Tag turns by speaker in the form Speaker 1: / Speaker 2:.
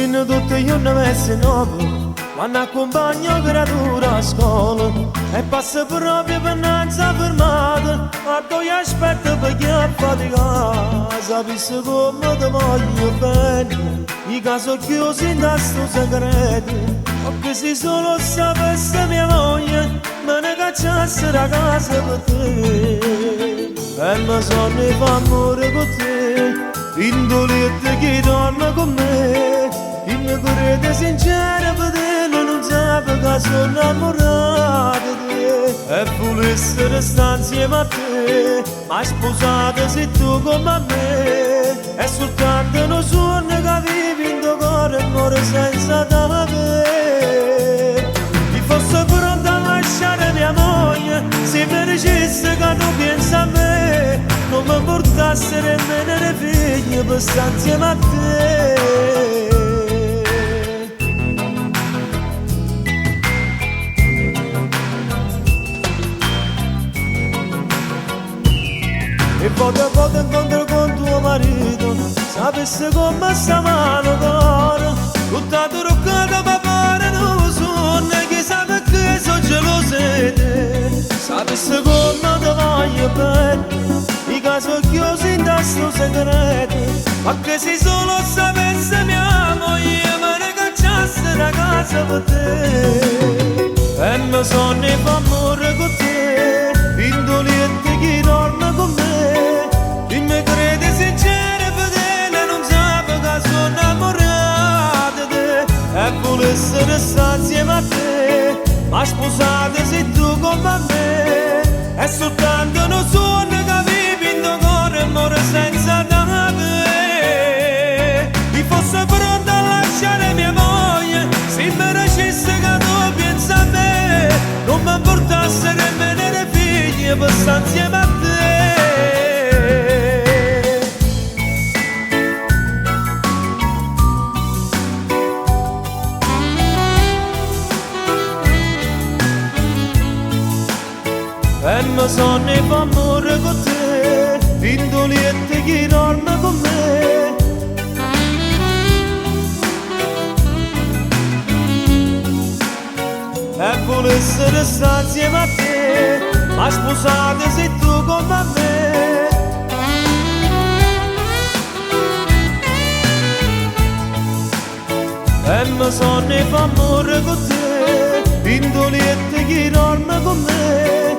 Speaker 1: in tutti gli giorni messi nuovi, quando accompagno creatura a scuola e passa proprio per non fermata, guardo e aspetto per chi è faticato, sapessi come ti voglio bene, i casi chiusi in questo segreto, o che se solo sapesse mia moglie, me ne cacciasse da casa per te, e mi sono fa amore con te, indolente che dorme con me, il mio cuore sincero per te, non sape che sono innamorato di te, e volesse restare insieme a te, ma sposato sei tu come a me, è soltanto un sogno che vivi in tuo cuore e muore senza te. Ti fosse pronta a lasciare mia moglie, se mi dicesse che non pensa a me, non mi portasse nemmeno le figlie per stare insieme a te. E volte a volte incontro con tuo marito, sapesse come sta mano d'oro, tutta truccata per fare un sonno, che sa perché sono geloso di te, sapesse come ti voglio bene, i casi chiusi in questo segreto, ma che se solo sapesse mia moglie, me ne cacciasse da casa per te, e mi sono fa amore con te, indolente chi dorme con me, il mio crede sincero fedele, non sape che sono innamorato di te, e volesse restare insieme a te, ma sposate sei tu come a me, è soltanto un sogno che vivi in tuo cuore e muore senza te. Ti fosse pronta a lasciare mia moglie, se mi dicesse che tu pensa a me, non mi portasse nemmeno le figlie per stare insieme a te. E mi sono fa amore con te, indolente chi dorme con me, e volesse restare insieme a te, ma sposate sei tu come a me. E mi sono fa amore con te, indolente chi dorme con me,